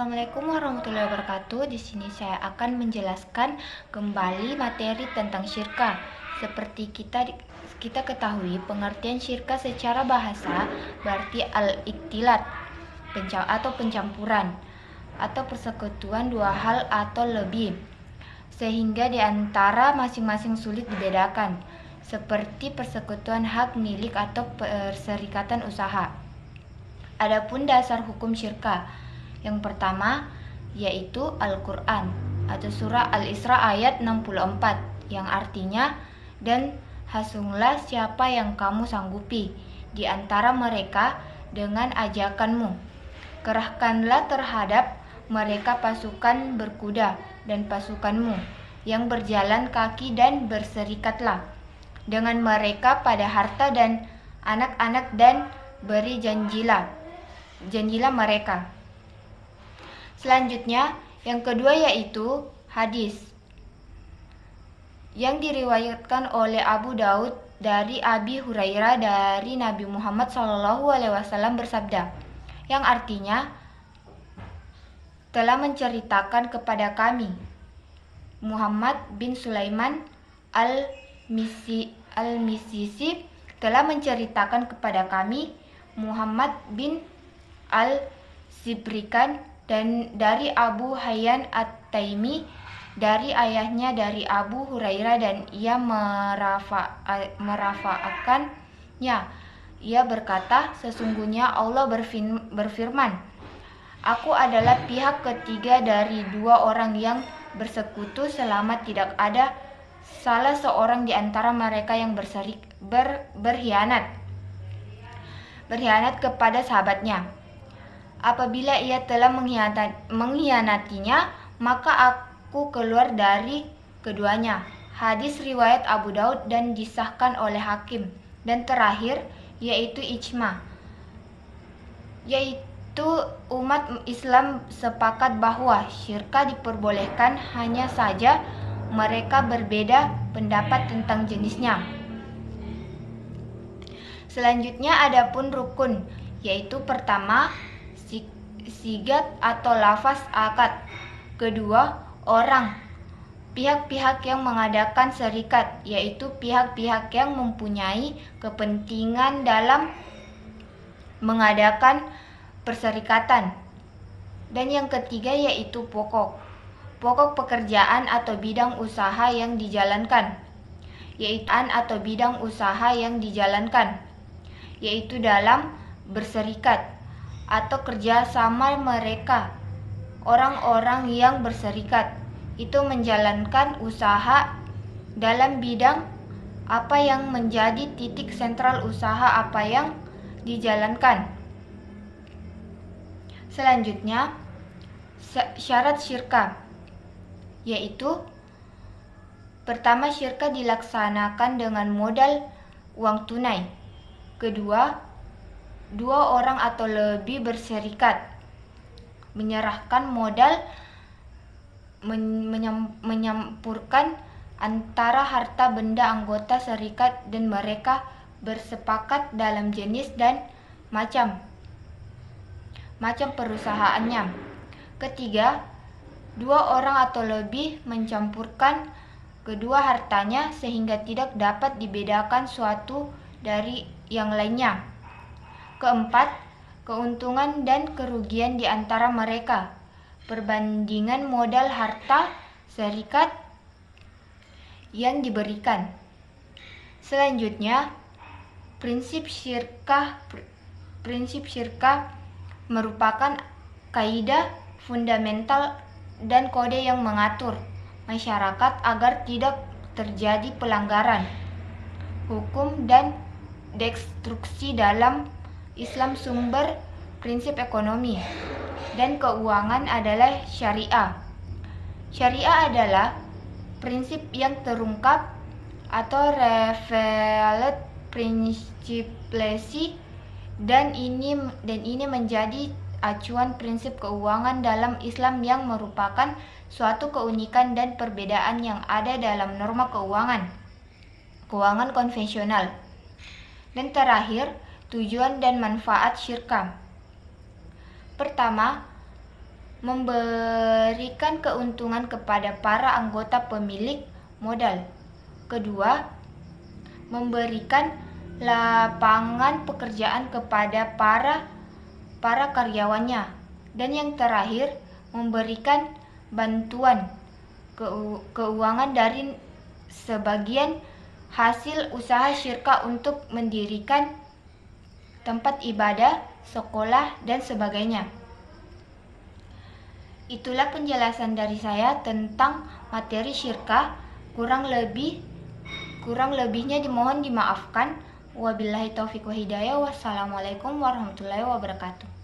Assalamualaikum warahmatullahi wabarakatuh. Di sini saya akan menjelaskan kembali materi tentang syirka. Seperti kita ketahui, pengertian syirka secara bahasa berarti al-iktilat atau pencampuran atau persekutuan dua hal atau lebih, sehingga di antara masing-masing sulit dibedakan, seperti persekutuan hak milik atau perserikatan usaha. Adapun dasar hukum syirka, yang pertama yaitu Al-Quran atau surah Al-Isra ayat 64 yang artinya, dan hasunglah siapa yang kamu sanggupi di antara mereka dengan ajakanmu. Kerahkanlah terhadap mereka pasukan berkuda dan pasukanmu yang berjalan kaki, dan berserikatlah dengan mereka pada harta dan anak-anak, dan beri janjilah mereka. Selanjutnya, yang kedua yaitu hadis yang diriwayatkan oleh Abu Daud dari Abi Hurairah dari Nabi Muhammad SAW bersabda, yang artinya, telah menceritakan kepada kami Muhammad bin Sulaiman al-Misisi telah menceritakan kepada kami Muhammad bin al-Zibrikan dan dari Abu Hayyan At-Taimi dari ayahnya dari Abu Hurairah, dan ia merafa'akannya. Ia berkata, sesungguhnya Allah berfirman, aku adalah pihak ketiga dari dua orang yang bersekutu selama tidak ada salah seorang di antara mereka yang berkhianat kepada sahabatnya. Apabila ia telah mengkhianatinya, maka aku keluar dari keduanya. Hadis riwayat Abu Daud dan disahkan oleh Hakim. Dan terakhir yaitu ijma, yaitu umat Islam sepakat bahwa syirka diperbolehkan, hanya saja mereka berbeda pendapat tentang jenisnya. Selanjutnya adapun rukun, yaitu pertama sigat atau lafaz akad, kedua orang, pihak-pihak yang mengadakan serikat, yaitu pihak-pihak yang mempunyai kepentingan dalam mengadakan perserikatan, dan yang ketiga yaitu pokok pekerjaan atau bidang usaha yang dijalankan, yaitu dalam berserikat atau kerja sama mereka. Orang-orang yang berserikat itu menjalankan usaha dalam bidang apa yang menjadi titik sentral usaha apa yang dijalankan. Selanjutnya, syarat syirka, yaitu pertama, syirka dilaksanakan dengan modal uang tunai. Kedua, dua orang atau lebih berserikat menyerahkan modal, menyampurkan antara harta benda anggota serikat, dan mereka bersepakat dalam jenis dan macam perusahaannya. Ketiga, dua orang atau lebih mencampurkan kedua hartanya sehingga tidak dapat dibedakan suatu dari yang lainnya. Keempat, keuntungan dan kerugian di antara mereka, perbandingan modal harta serikat yang diberikan. Selanjutnya, prinsip syirka merupakan kaidah fundamental dan kode yang mengatur masyarakat agar tidak terjadi pelanggaran hukum dan destruksi dalam Islam. Sumber prinsip ekonomi dan keuangan adalah syariah. Syariah adalah prinsip yang terungkap atau revealed principles, dan ini menjadi acuan prinsip keuangan dalam Islam yang merupakan suatu keunikan dan perbedaan yang ada dalam norma keuangan konvensional. Dan terakhir, tujuan dan manfaat syirka. Pertama, memberikan keuntungan kepada para anggota pemilik modal. Kedua, memberikan lapangan pekerjaan kepada para karyawannya. Dan yang terakhir, memberikan bantuan keuangan dari sebagian hasil usaha syirkah untuk mendirikan tempat ibadah, sekolah, dan sebagainya. Itulah penjelasan dari saya tentang materi syirkah. Kurang lebihnya dimohon dimaafkan. Wabillahi taufiq wa hidayah. Wassalamualaikum warahmatullahi wabarakatuh.